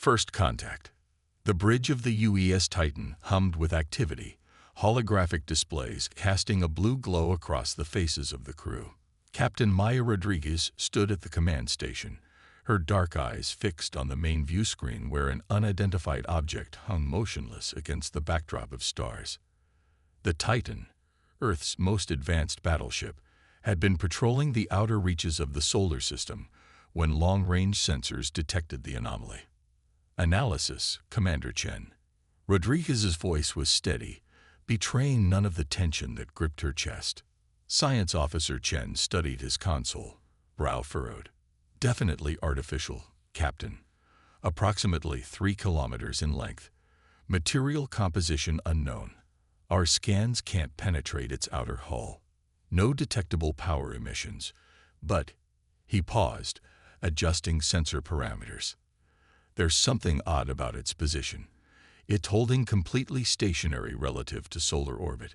First contact. The bridge of the UES Titan hummed with activity, holographic displays casting a blue glow across the faces of the crew. Captain Maya Rodriguez stood at the command station, her dark eyes fixed on the main view screen where an unidentified object hung motionless against the backdrop of stars. The Titan, Earth's most advanced battleship, had been patrolling the outer reaches of the solar system when long-range sensors detected the anomaly. Analysis, Commander Chen. Rodriguez's voice was steady, betraying none of the tension that gripped her chest. Science Officer Chen studied his console, brow furrowed. Definitely artificial, Captain. Approximately 3 kilometers in length. Material composition unknown. Our scans can't penetrate its outer hull. No detectable power emissions. But, he paused, adjusting sensor parameters. There's something odd about its position. It's holding completely stationary relative to solar orbit.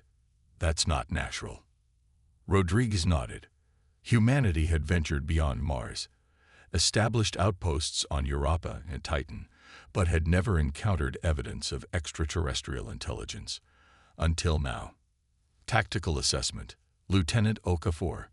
That's not natural. Rodriguez nodded. Humanity had ventured beyond Mars, established outposts on Europa and Titan, but had never encountered evidence of extraterrestrial intelligence. Until now. Tactical assessment. Lieutenant Okafor.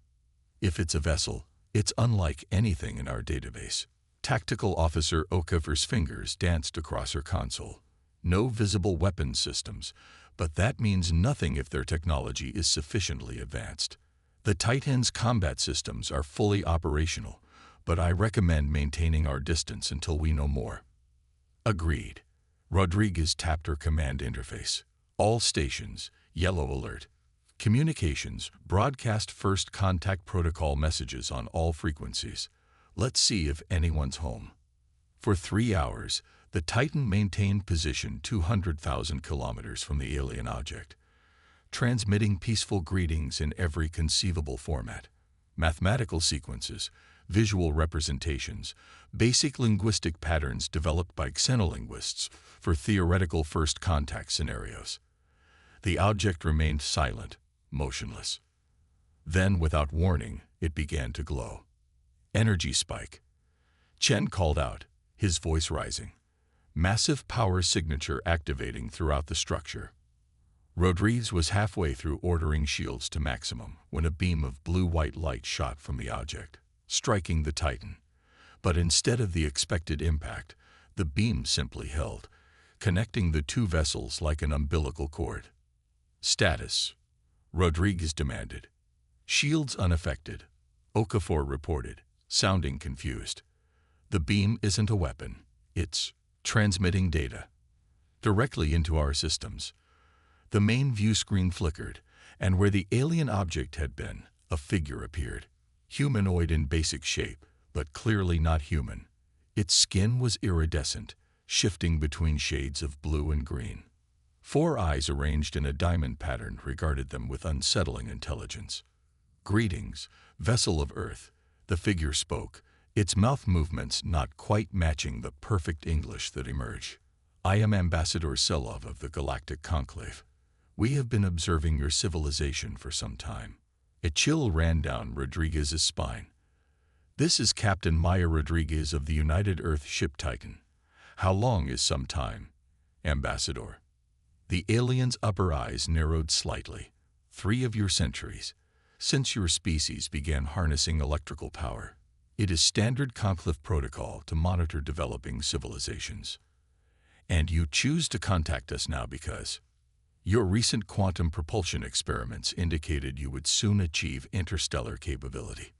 If it's a vessel, it's unlike anything in our database. Tactical Officer Okafor's fingers danced across her console. No visible weapons systems, but that means nothing if their technology is sufficiently advanced. The Titan's combat systems are fully operational, but I recommend maintaining our distance until we know more. Agreed. Rodriguez tapped her command interface. All stations, yellow alert. Communications, broadcast first contact protocol messages on all frequencies. Let's see if anyone's home. For 3 hours, the Titan maintained position 200,000 kilometers from the alien object, transmitting peaceful greetings in every conceivable format. Mathematical sequences, visual representations, basic linguistic patterns developed by xenolinguists for theoretical first contact scenarios. The object remained silent, motionless. Then, without warning, it began to glow. Energy spike. Chen called out, his voice rising. Massive power signature activating throughout the structure. Rodriguez was halfway through ordering shields to maximum when a beam of blue-white light shot from the object, striking the Titan. But instead of the expected impact, the beam simply held, connecting the two vessels like an umbilical cord. Status. Rodriguez demanded. Shields unaffected. Okafor reported, sounding confused. The beam isn't a weapon. It's transmitting data directly into our systems. The main view screen flickered, and where the alien object had been, a figure appeared. Humanoid in basic shape, but clearly not human. Its skin was iridescent, shifting between shades of blue and green. 4 eyes arranged in a diamond pattern regarded them with unsettling intelligence. Greetings, vessel of Earth, the figure spoke, its mouth movements not quite matching the perfect English that emerged. I am Ambassador Selov of the Galactic Conclave. We have been observing your civilization for some time. A chill ran down Rodriguez's spine. This is Captain Maya Rodriguez of the United Earth ship Titan. How long is some time, Ambassador? The alien's upper eyes narrowed slightly. 3 of your centuries, since your species began harnessing electrical power. It is standard conclave protocol to monitor developing civilizations. And you choose to contact us now because your recent quantum propulsion experiments indicated you would soon achieve interstellar capability.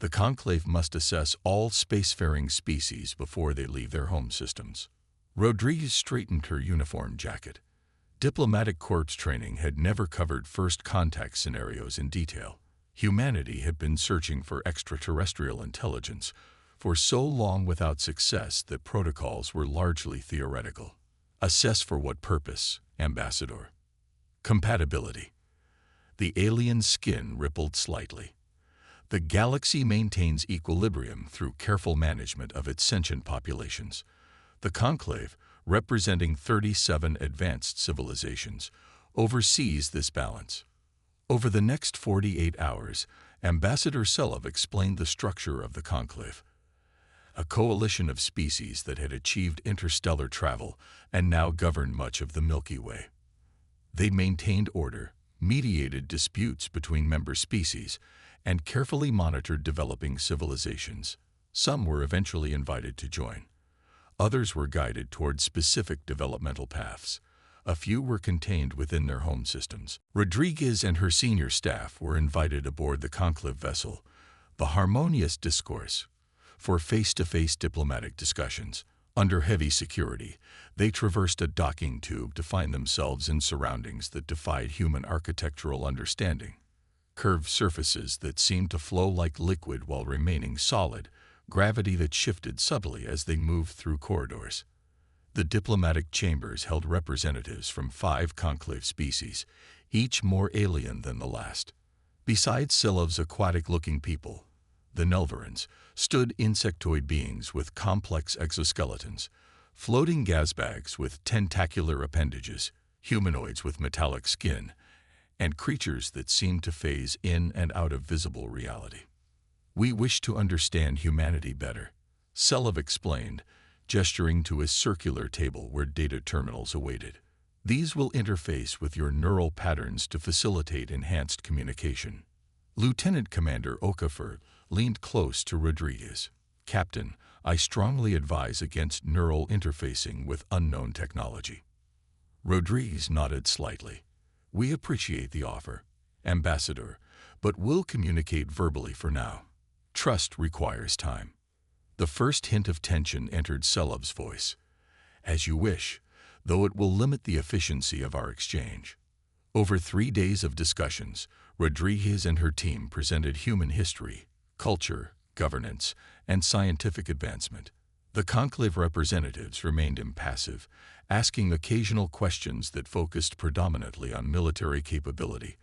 The Conclave must assess all spacefaring species before they leave their home systems. Rodriguez straightened her uniform jacket. Diplomatic corps training had never covered first contact scenarios in detail. Humanity had been searching for extraterrestrial intelligence for so long without success that protocols were largely theoretical. Assess for what purpose, Ambassador? Compatibility. The alien's skin rippled slightly. The galaxy maintains equilibrium through careful management of its sentient populations. The Conclave, representing 37 advanced civilizations, oversees this balance. Over the next 48 hours, Ambassador Selov explained the structure of the Conclave. a coalition of species that had achieved interstellar travel and now governed much of the Milky Way. They maintained order, mediated disputes between member species, and carefully monitored developing civilizations. Some were eventually invited to join. Others were guided toward specific developmental paths. A few were contained within their home systems. Rodriguez and her senior staff were invited aboard the conclave vessel, the Harmonious Discourse, for face-to-face diplomatic discussions. Under heavy security, they traversed a docking tube to find themselves in surroundings that defied human architectural understanding. Curved surfaces that seemed to flow like liquid while remaining solid, gravity that shifted subtly as they moved through corridors. The diplomatic chambers held representatives from 5 conclave species, each more alien than the last. Besides Silov's aquatic-looking people, the Nelvarans, stood insectoid beings with complex exoskeletons, floating gas bags with tentacular appendages, humanoids with metallic skin, and creatures that seemed to phase in and out of visible reality. "We wish to understand humanity better," Selov explained, gesturing to a circular table where data terminals awaited. "These will interface with your neural patterns to facilitate enhanced communication." Lieutenant Commander Okafor leaned close to Rodriguez. "Captain, I strongly advise against neural interfacing with unknown technology." Rodriguez nodded slightly. "We appreciate the offer, Ambassador, but we'll communicate verbally for now. Trust requires time." The first hint of tension entered Selov's voice. "As you wish, though it will limit the efficiency of our exchange." Over 3 days of discussions, Rodriguez and her team presented human history, culture, governance, and scientific advancement. The conclave representatives remained impassive, asking occasional questions that focused predominantly on military capability,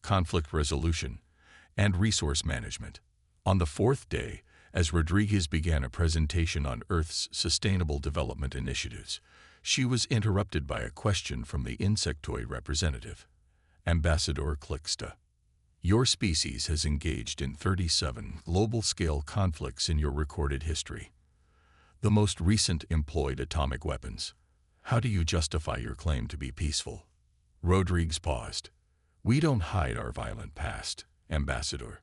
conflict resolution, and resource management. On the 4th day, as Rodriguez began a presentation on Earth's sustainable development initiatives, she was interrupted by a question from the insectoid representative. "Ambassador Clixta, your species has engaged in 37 global-scale conflicts in your recorded history. The most recent employed atomic weapons. How do you justify your claim to be peaceful?" Rodriguez paused. "We don't hide our violent past, Ambassador.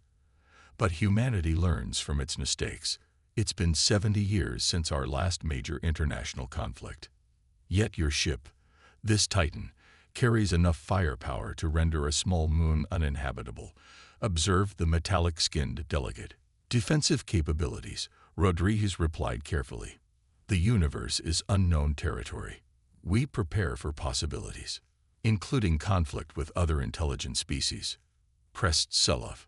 But humanity learns from its mistakes. It's been 70 years since our last major international conflict. Yet your ship, this Titan, carries enough firepower to render a small moon uninhabitable," observed the metallic-skinned delegate. "Defensive capabilities," Rodriguez replied carefully. "The universe is unknown territory. We prepare for possibilities, including conflict with other intelligent species," pressed Selov,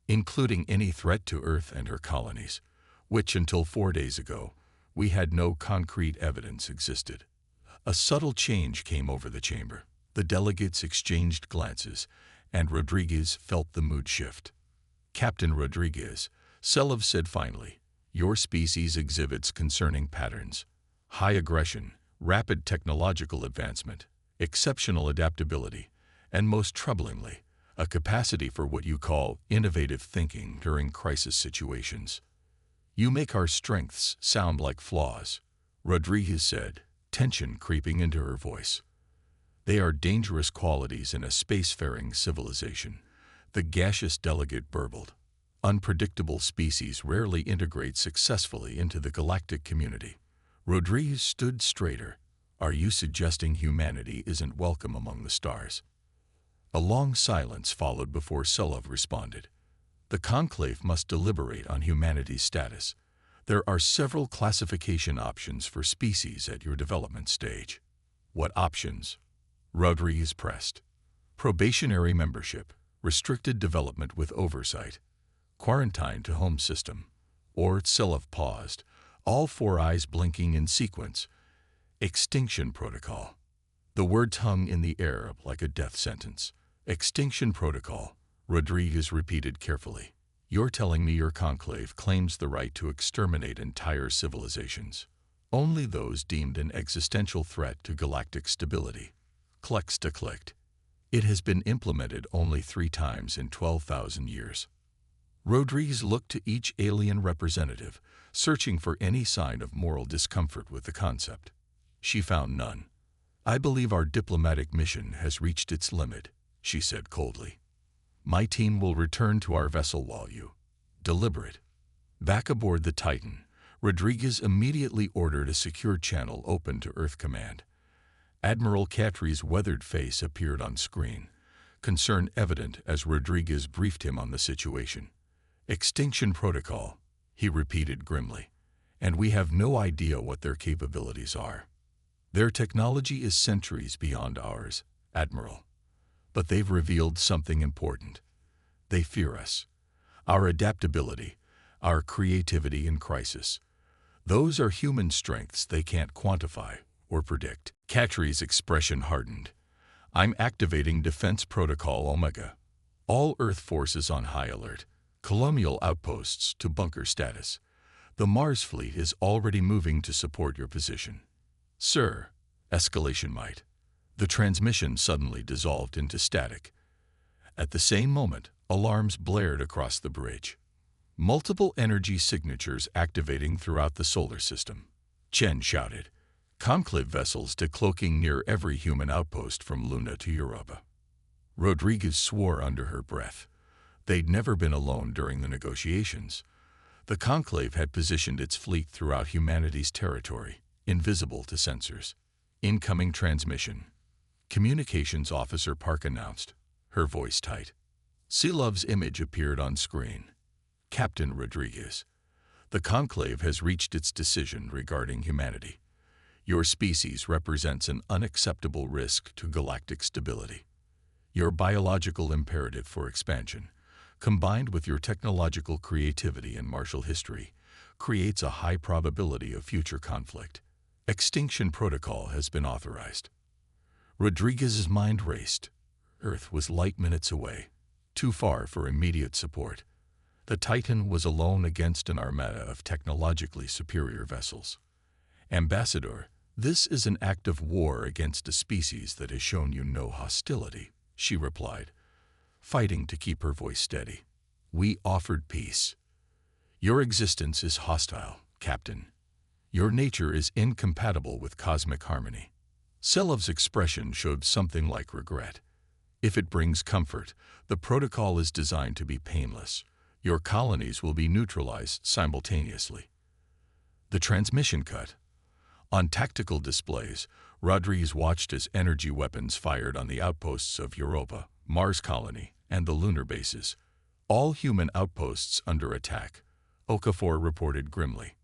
"including any threat to Earth and her colonies, which until 4 days ago, we had no concrete evidence existed." A subtle change came over the chamber. The delegates exchanged glances, and Rodriguez felt the mood shift. "Captain Rodriguez," Selov said finally, "your species exhibits concerning patterns: high aggression, rapid technological advancement, exceptional adaptability, and most troublingly, a capacity for what you call innovative thinking during crisis situations. You make our strengths sound like flaws," Rodriguez said, tension creeping into her voice. "They are dangerous qualities in a spacefaring civilization," the gaseous delegate burbled. "Unpredictable species rarely integrate successfully into the galactic community." Rodriguez stood straighter. "Are you suggesting humanity isn't welcome among the stars?" A long silence followed before Selov responded. "The conclave must deliberate on humanity's status. There are several classification options for species at your development stage." "What options?" Rodriguez pressed. "Probationary membership, restricted development with oversight, quarantine to home system," or Selov paused, all 4 eyes blinking in sequence. "Extinction protocol." The words hung in the air like a death sentence. "Extinction protocol," Rodriguez repeated carefully. "You're telling me your conclave claims the right to exterminate entire civilizations, only those deemed an existential threat to galactic stability." Clixta clicked. "It has been implemented only 3 times in 12,000 years." Rodriguez looked to each alien representative, searching for any sign of moral discomfort with the concept. She found none. "I believe our diplomatic mission has reached its limit," she said coldly. "My team will return to our vessel while you deliberate." Back aboard the Titan, Rodriguez immediately ordered a secure channel open to Earth Command. Admiral Catri's weathered face appeared on screen, concern evident as Rodriguez briefed him on the situation. "Extinction protocol," he repeated grimly, "and we have no idea what their capabilities are. Their technology is centuries beyond ours, Admiral. But they've revealed something important. They fear us. Our adaptability, our creativity in crisis. Those are human strengths they can't quantify or predict." Catri's expression hardened. "I'm activating Defense Protocol Omega. All Earth forces on high alert. Colonial outposts to bunker status. The Mars fleet is already moving to support your position." "Sir," escalation might. The transmission suddenly dissolved into static. At the same moment, alarms blared across the bridge. Multiple energy signatures activating throughout the solar system. Chen shouted. "Conclave vessels decloaking near every human outpost from Luna to Europa." Rodriguez swore under her breath. They'd never been alone during the negotiations. The Conclave had positioned its fleet throughout humanity's territory, invisible to sensors. "Incoming transmission," Communications Officer Park announced, her voice tight. Silov's image appeared on screen. "Captain Rodriguez, the Conclave has reached its decision regarding humanity. Your species represents an unacceptable risk to galactic stability. Your biological imperative for expansion, combined with your technological creativity and martial history, creates a high probability of future conflict. Extinction protocol has been authorized." Rodriguez's mind raced. Earth was light minutes away, too far for immediate support. The Titan was alone against an armada of technologically superior vessels. "Ambassador, this is an act of war against a species that has shown you no hostility," she replied, fighting to keep her voice steady. "We offered peace. Your existence is hostile, Captain. Your nature is incompatible with cosmic harmony." Silov's expression showed something like regret. "If it brings comfort, the protocol is designed to be painless. Your colonies will be neutralized simultaneously." The transmission cut. On tactical displays, Rodriguez watched as energy weapons fired on the outposts of Europa, Mars Colony, and the lunar bases. "All human outposts under attack," Okafor reported grimly.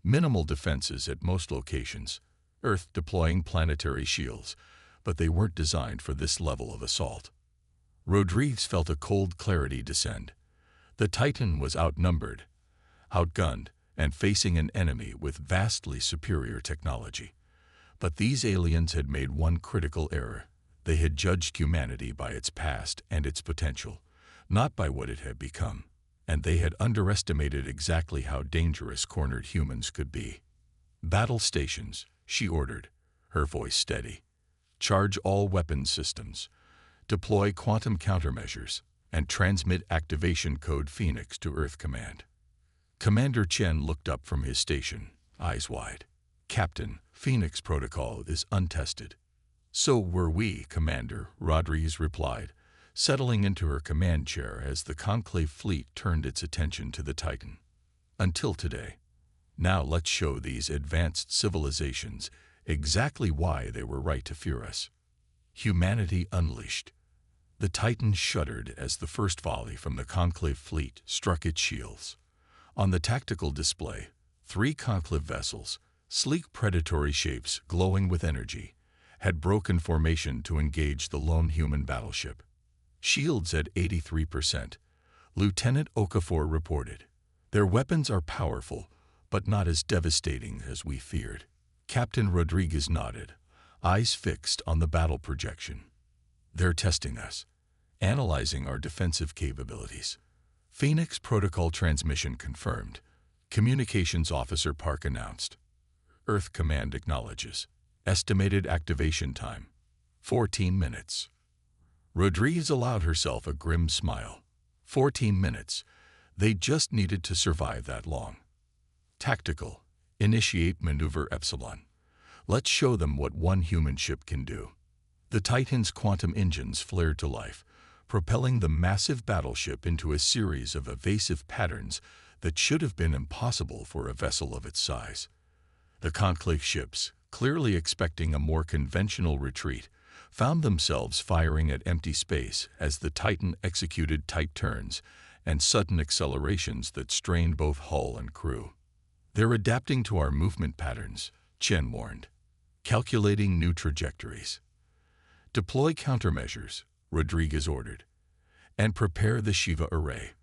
"Minimal defenses at most locations, Earth deploying planetary shields, but they weren't designed for this level of assault." Rodriguez felt a cold clarity descend. The Titan was outnumbered, outgunned, and facing an enemy with vastly superior technology. But these aliens had made one critical error. They had judged humanity by its past and its potential, not by what it had become. And they had underestimated exactly how dangerous cornered humans could be. "Battle stations," she ordered, her voice steady. "Charge all weapons systems. Deploy quantum countermeasures, and transmit activation code Phoenix to Earth Command." Commander Chen looked up from his station, eyes wide. "Captain, Phoenix protocol is untested." "So were we, Commander," Rodriguez replied, settling into her command chair as the Conclave fleet turned its attention to the Titan. "Until today. Now let's show these advanced civilizations exactly why they were right to fear us." Humanity unleashed. The Titan shuddered as the first volley from the Conclave fleet struck its shields. On the tactical display, 3 Conclave vessels, sleek predatory shapes glowing with energy, had broken formation to engage the lone human battleship. Shields at 83%, Lieutenant Okafor reported. "Their weapons are powerful, but not as devastating as we feared." Captain Rodriguez nodded, eyes fixed on the battle projection. "They're testing us, analyzing our defensive capabilities." Phoenix protocol transmission confirmed, Communications Officer Park announced. Earth Command acknowledges. Estimated activation time, 14 minutes. Rodriguez allowed herself a grim smile. 14 minutes. They just needed to survive that long. Tactical. Initiate maneuver Epsilon. Let's show them what one human ship can do. The Titan's quantum engines flared to life, propelling the massive battleship into a series of evasive patterns that should have been impossible for a vessel of its size. The Conclave ships, clearly expecting a more conventional retreat, found themselves firing at empty space as the Titan executed tight turns and sudden accelerations that strained both hull and crew. "They're adapting to our movement patterns," Chen warned. "Calculating new trajectories." "Deploy countermeasures," Rodriguez ordered, "and prepare the Shiva array."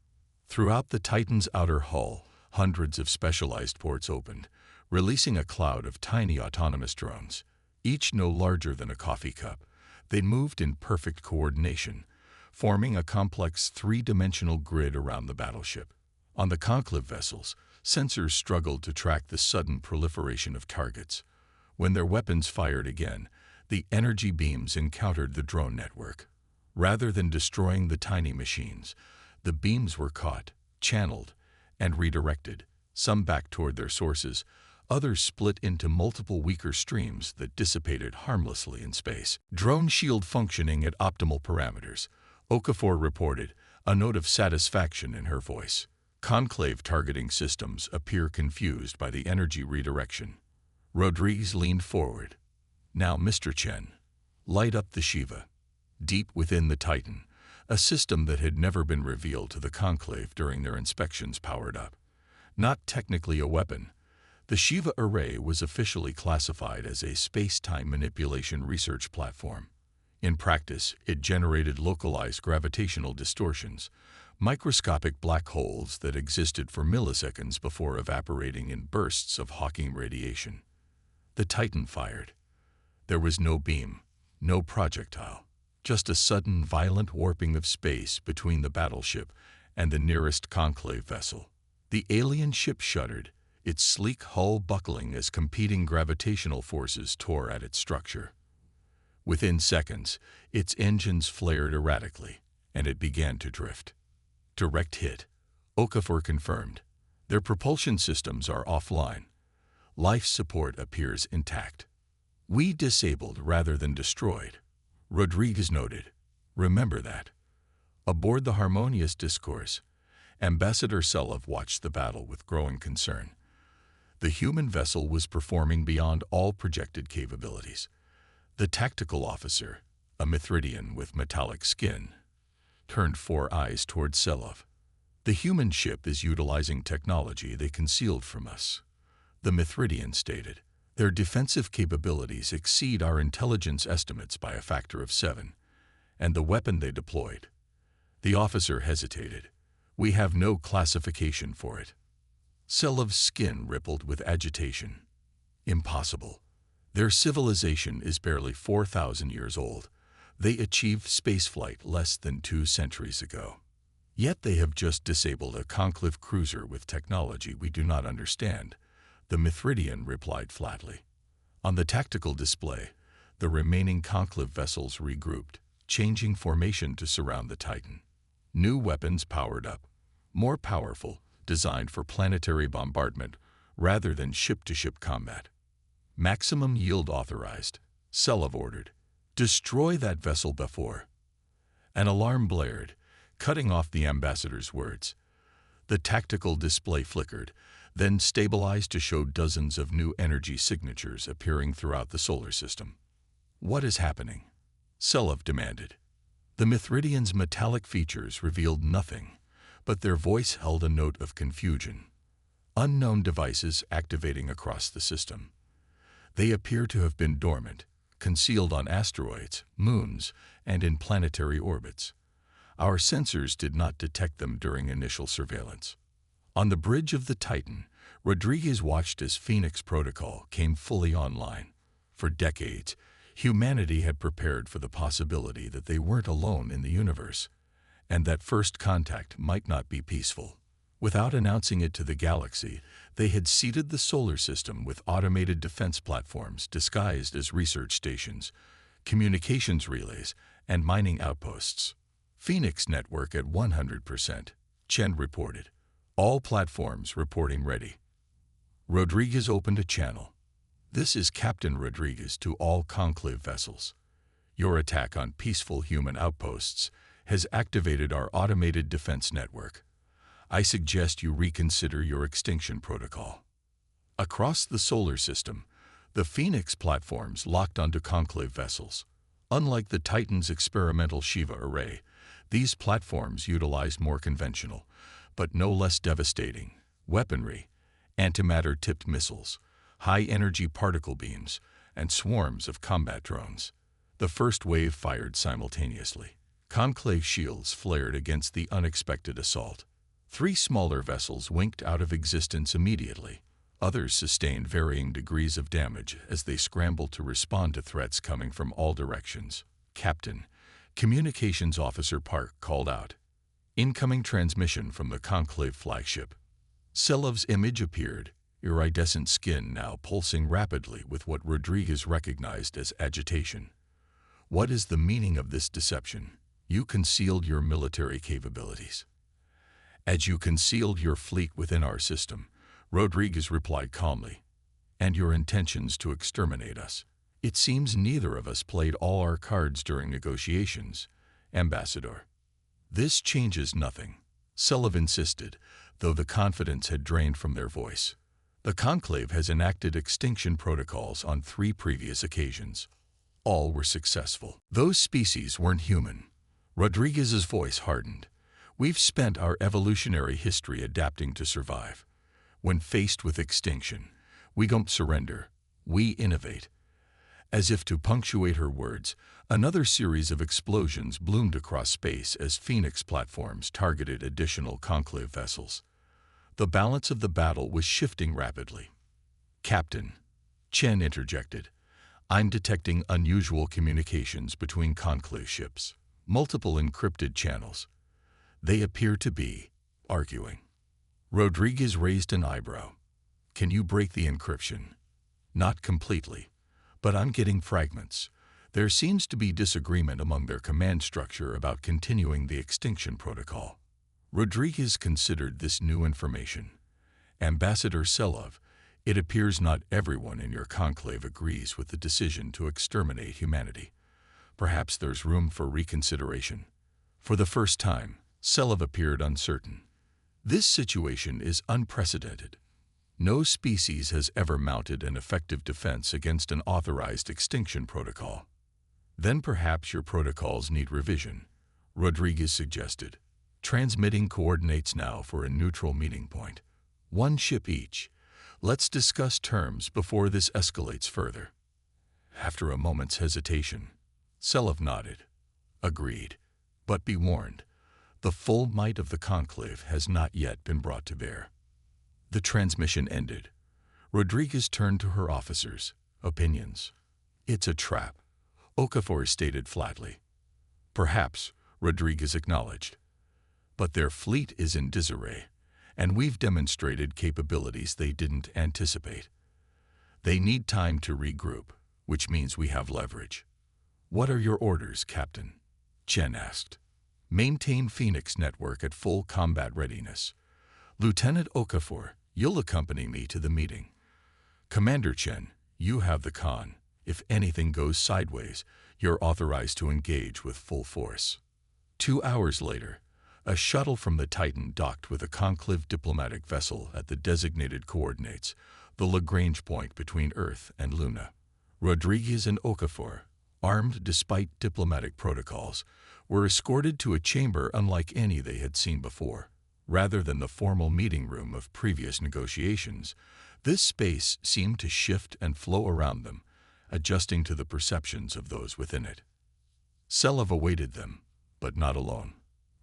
Throughout the Titan's outer hull, hundreds of specialized ports opened, releasing a cloud of tiny autonomous drones, each no larger than a coffee cup. They moved in perfect coordination, forming a complex three-dimensional grid around the battleship. On the Conclave vessels, sensors struggled to track the sudden proliferation of targets. When their weapons fired again, the energy beams encountered the drone network. Rather than destroying the tiny machines, the beams were caught, channeled, and redirected, some back toward their sources, others split into multiple weaker streams that dissipated harmlessly in space. "Drone shield functioning at optimal parameters," Okafor reported, a note of satisfaction in her voice. "Conclave targeting systems appear confused by the energy redirection." Rodriguez leaned forward. "Now, Mr. Chen, light up the Shiva." Deep within the Titan, a system that had never been revealed to the Conclave during their inspections powered up. Not technically a weapon, the Shiva array was officially classified as a space-time manipulation research platform. In practice, it generated localized gravitational distortions, microscopic black holes that existed for milliseconds before evaporating in bursts of Hawking radiation. The Titan fired. There was no beam, no projectile, just a sudden violent warping of space between the battleship and the nearest Conclave vessel. The alien ship shuddered, its sleek hull buckling as competing gravitational forces tore at its structure. Within seconds, its engines flared erratically, and it began to drift. "Direct hit," Okafor confirmed. "Their propulsion systems are offline. Life support appears intact." "We disabled rather than destroyed," Rodriguez noted. "Remember that." Aboard the Harmonious Discourse, Ambassador Selov watched the battle with growing concern. The human vessel was performing beyond all projected capabilities. The tactical officer, a Mithridian with metallic skin, turned 4 eyes toward Selov. "The human ship is utilizing technology they concealed from us," the Mithridian stated. "Their defensive capabilities exceed our intelligence estimates by a factor of 7, and the weapon they deployed." The officer hesitated. "We have no classification for it." Selov's skin rippled with agitation. "Impossible. Their civilization is barely 4,000 years old. They achieved spaceflight less than 2 centuries ago. Yet they have just disabled a Conclave cruiser with technology we do not understand," the Mithridian replied flatly. On the tactical display, the remaining Conclave vessels regrouped, changing formation to surround the Titan. New weapons powered up, more powerful, designed for planetary bombardment rather than ship-to-ship combat. "Maximum yield authorized," Selov ordered. "Destroy that vessel before." An alarm blared, cutting off the ambassador's words. The tactical display flickered, then stabilized to show dozens of new energy signatures appearing throughout the solar system. "What is happening?" Selov demanded. The Mithridian's metallic features revealed nothing, but their voice held a note of confusion. "Unknown devices activating across the system. They appear to have been dormant, concealed on asteroids, moons, and in planetary orbits. Our sensors did not detect them during initial surveillance." On the bridge of the Titan, Rodriguez watched as Phoenix Protocol came fully online. For decades, humanity had prepared for the possibility that they weren't alone in the universe, and that first contact might not be peaceful. Without announcing it to the galaxy, they had seeded the solar system with automated defense platforms disguised as research stations, communications relays, and mining outposts. "Phoenix network at 100%, Chen reported. All platforms reporting ready. Rodriguez opened a channel. This is Captain Rodriguez to all Conclave vessels. Your attack on peaceful human outposts has activated our automated defense network. I suggest you reconsider your extinction protocol. Across the solar system, the Phoenix platforms locked onto Conclave vessels. Unlike the Titan's experimental Shiva array, these platforms utilized more conventional, but no less devastating, weaponry, antimatter-tipped missiles, high-energy particle beams, and swarms of combat drones. The first wave fired simultaneously. Conclave shields flared against the unexpected assault. 3 smaller vessels winked out of existence immediately. Others sustained varying degrees of damage as they scrambled to respond to threats coming from all directions. Captain, Communications Officer Park called out. Incoming transmission from the Conclave flagship. Selov's image appeared, iridescent skin now pulsing rapidly with what Rodriguez recognized as agitation. What is the meaning of this deception? You concealed your military capabilities. As you concealed your fleet within our system, Rodriguez replied calmly, and your intentions to exterminate us. It seems neither of us played all our cards during negotiations, Ambassador. This changes nothing, Selov insisted, though the confidence had drained from their voice. The Conclave has enacted extinction protocols on 3 previous occasions. All were successful. Those species weren't human. Rodriguez's voice hardened. We've spent our evolutionary history adapting to survive. When faced with extinction, we don't surrender. We innovate. As if to punctuate her words, another series of explosions bloomed across space as Phoenix platforms targeted additional Conclave vessels. The balance of the battle was shifting rapidly. Captain, Chen interjected, I'm detecting unusual communications between Conclave ships. Multiple encrypted channels. They appear to be arguing. Rodriguez raised an eyebrow. Can you break the encryption? Not completely, but I'm getting fragments. There seems to be disagreement among their command structure about continuing the extinction protocol. Rodriguez considered this new information. Ambassador Selov, it appears not everyone in your conclave agrees with the decision to exterminate humanity. Perhaps there's room for reconsideration. For the first time, Selov appeared uncertain. This situation is unprecedented. No species has ever mounted an effective defense against an authorized extinction protocol. Then perhaps your protocols need revision, Rodriguez suggested. Transmitting coordinates now for a neutral meeting point. 1 ship each. Let's discuss terms before this escalates further. After a moment's hesitation, Selov nodded. Agreed. But be warned, the full might of the conclave has not yet been brought to bear. The transmission ended. Rodriguez turned to her officers. Opinions. It's a trap, Okafor stated flatly. Perhaps, Rodriguez acknowledged. But their fleet is in disarray, and we've demonstrated capabilities they didn't anticipate. They need time to regroup, which means we have leverage. What are your orders, Captain? Chen asked. Maintain Phoenix network at full combat readiness. Lieutenant Okafor, you'll accompany me to the meeting. Commander Chen, you have the con. If anything goes sideways, you're authorized to engage with full force. 2 hours later, a shuttle from the Titan docked with a conclave diplomatic vessel at the designated coordinates, the Lagrange point between Earth and Luna. Rodriguez and Okafor, armed despite diplomatic protocols, were escorted to a chamber unlike any they had seen before. Rather than the formal meeting room of previous negotiations, this space seemed to shift and flow around them, adjusting to the perceptions of those within it. Selov awaited them, but not alone.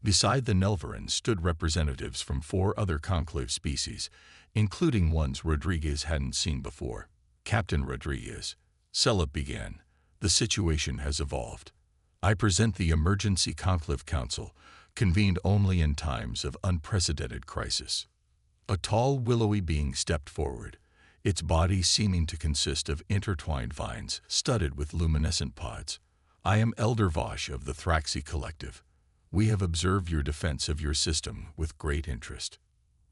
Beside the Nelvaran stood representatives from 4 other conclave species, including ones Rodriguez hadn't seen before. Captain Rodriguez, Selov began, the situation has evolved. I present the Emergency Conclave Council, convened only in times of unprecedented crisis. A tall, willowy being stepped forward, its body seeming to consist of intertwined vines studded with luminescent pods. I am Elder Vosh of the Thraxi Collective. We have observed your defense of your system with great interest.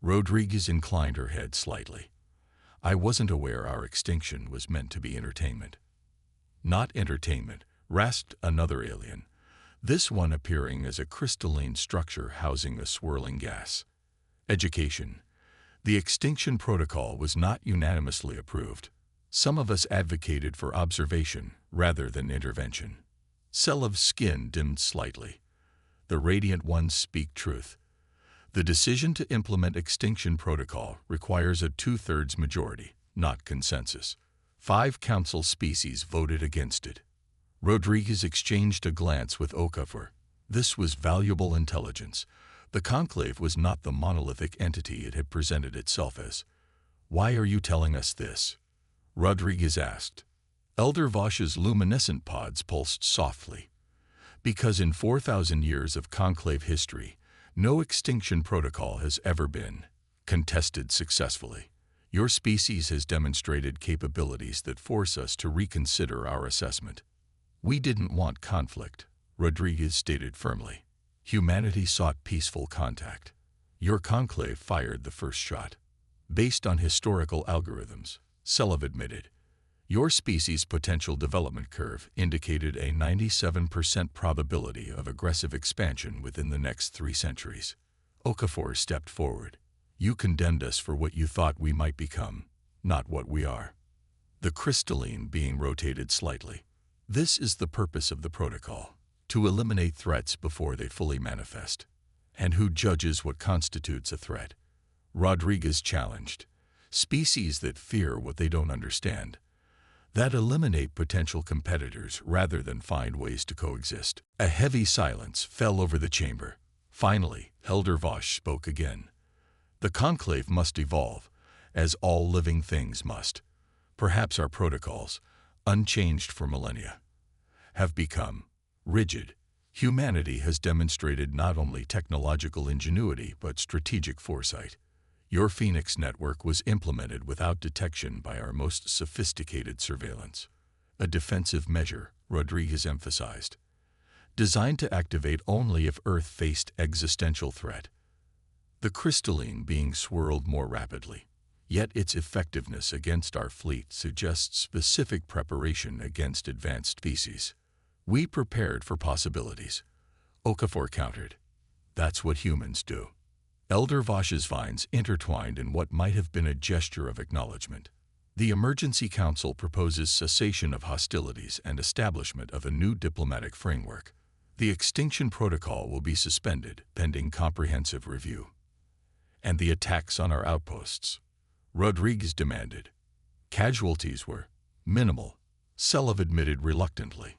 Rodriguez inclined her head slightly. I wasn't aware our extinction was meant to be entertainment. Not entertainment, rasped another alien, this one appearing as a crystalline structure housing a swirling gas. Education. The extinction protocol was not unanimously approved. Some of us advocated for observation rather than intervention. Selov's skin dimmed slightly. The radiant ones speak truth. The decision to implement extinction protocol requires a 2/3 majority, not consensus. 5 council species voted against it. Rodriguez exchanged a glance with Okafor. This was valuable intelligence. The conclave was not the monolithic entity it had presented itself as. Why are you telling us this? Rodriguez asked. Elder Vosh's luminescent pods pulsed softly. Because in 4,000 years of conclave history, no extinction protocol has ever been contested successfully. Your species has demonstrated capabilities that force us to reconsider our assessment. We didn't want conflict, Rodriguez stated firmly. Humanity sought peaceful contact. Your conclave fired the first shot. Based on historical algorithms, Selov admitted, your species' potential development curve indicated a 97% probability of aggressive expansion within the next 3 centuries. Okafor stepped forward. You condemned us for what you thought we might become, not what we are. The crystalline being rotated slightly. This is the purpose of the protocol, to eliminate threats before they fully manifest. And who judges what constitutes a threat? Rodriguez challenged. Species that fear what they don't understand. That eliminate potential competitors rather than find ways to coexist. A heavy silence fell over the chamber. Finally, Elder Vosh spoke again. The conclave must evolve, as all living things must. Perhaps our protocols, unchanged for millennia, have become rigid. Humanity has demonstrated not only technological ingenuity but strategic foresight. Your Phoenix network was implemented without detection by our most sophisticated surveillance. A defensive measure, Rodriguez emphasized. Designed to activate only if Earth faced existential threat. The crystalline being swirled more rapidly. Yet its effectiveness against our fleet suggests specific preparation against advanced species. We prepared for possibilities. Okafor countered. That's what humans do. Elder Vosh's vines intertwined in what might have been a gesture of acknowledgement. The Emergency Council proposes cessation of hostilities and establishment of a new diplomatic framework. The extinction protocol will be suspended pending comprehensive review. And the attacks on our outposts, Rodriguez demanded. Casualties were minimal, Selov admitted reluctantly.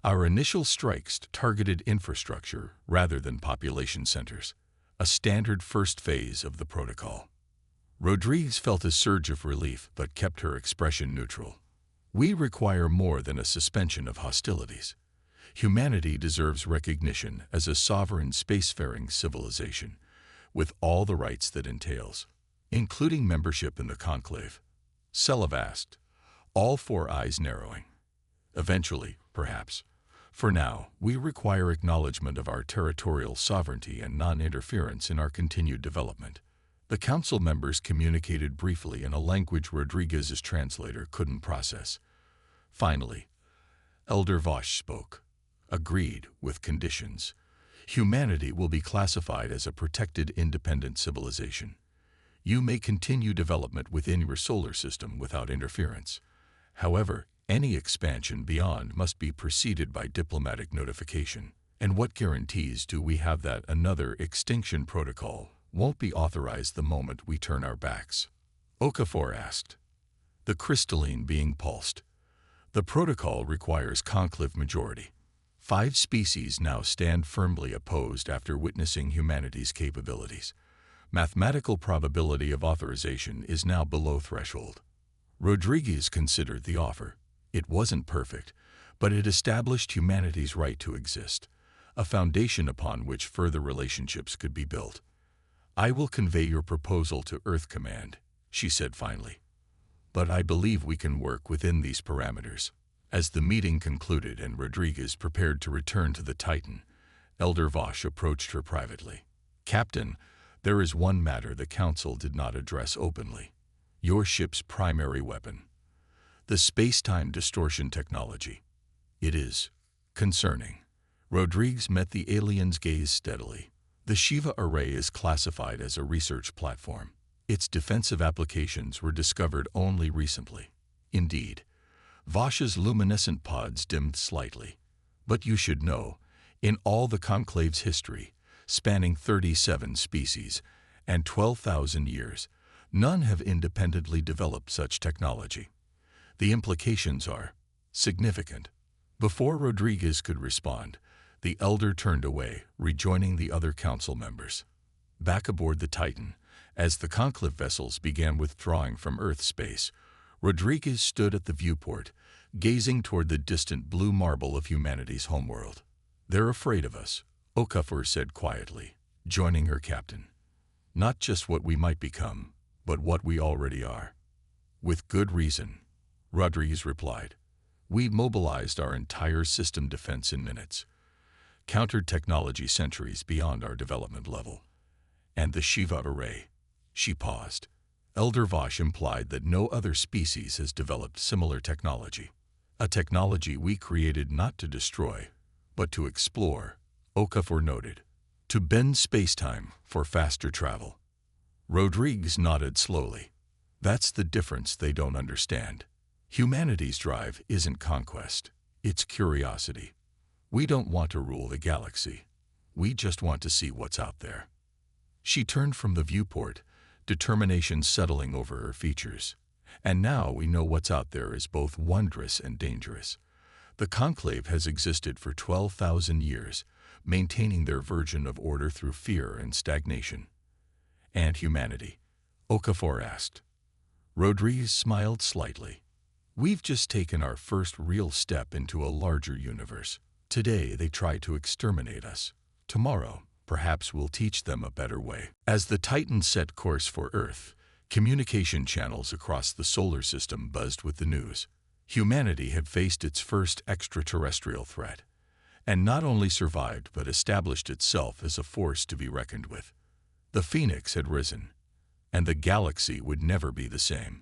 Our initial strikes targeted infrastructure rather than population centers, a standard first phase of the protocol. Rodriguez felt a surge of relief but kept her expression neutral. We require more than a suspension of hostilities. Humanity deserves recognition as a sovereign spacefaring civilization, with all the rights that entails, including membership in the conclave. Selov asked, all 4 eyes narrowing. Eventually, perhaps. For now, we require acknowledgement of our territorial sovereignty and non-interference in our continued development. The council members communicated briefly in a language Rodriguez's translator couldn't process. Finally, Elder Vosh spoke. Agreed, with conditions. Humanity will be classified as a protected independent civilization. You may continue development within your solar system without interference. However, any expansion beyond must be preceded by diplomatic notification. And what guarantees do we have that another extinction protocol won't be authorized the moment we turn our backs? Okafor asked. The crystalline being pulsed. The protocol requires conclave majority. 5 species now stand firmly opposed after witnessing humanity's capabilities. Mathematical probability of authorization is now below threshold. Rodriguez considered the offer. It wasn't perfect, but it established humanity's right to exist, a foundation upon which further relationships could be built. I will convey your proposal to Earth Command, she said finally. But I believe we can work within these parameters. As the meeting concluded and Rodriguez prepared to return to the Titan, Elder Vosh approached her privately. Captain, There is one matter the Council did not address openly. Your ship's primary weapon. The space-time distortion technology. It is concerning. Rodriguez met the alien's gaze steadily. The Shiva array is classified as a research platform. Its defensive applications were discovered only recently. Indeed, Vash's luminescent pods dimmed slightly. But you should know, in all the Conclave's history, spanning 37 species and 12,000 years, none have independently developed such technology. The implications are significant. Before Rodriguez could respond, the Elder turned away, rejoining the other Council members. Back aboard the Titan, as the Conclave vessels began withdrawing from Earth space, Rodriguez stood at the viewport, gazing toward the distant blue marble of humanity's homeworld. "They're afraid of us," Okafor said quietly, joining her captain. "Not just what we might become, but what we already are." "With good reason," Rodriguez replied. "We mobilized our entire system defense in minutes, countered technology centuries beyond our development level. And the Shiva array." She paused. Elder Vash implied that no other species has developed similar technology. "A technology we created not to destroy, but to explore," Okafor noted. "To bend spacetime for faster travel." Rodriguez nodded slowly. "That's the difference they don't understand. Humanity's drive isn't conquest, it's curiosity. We don't want to rule the galaxy. We just want to see what's out there." She turned from the viewport, determination settling over her features. "And now we know what's out there is both wondrous and dangerous. The Conclave has existed for 12,000 years, maintaining their version of order through fear and stagnation." "And humanity?" Okafor asked. Rodriguez smiled slightly. "We've just taken our first real step into a larger universe. Today they try to exterminate us. Tomorrow, perhaps we'll teach them a better way." As the Titan set course for Earth, communication channels across the solar system buzzed with the news. Humanity had faced its first extraterrestrial threat, and not only survived but established itself as a force to be reckoned with. The Phoenix had risen, and the galaxy would never be the same.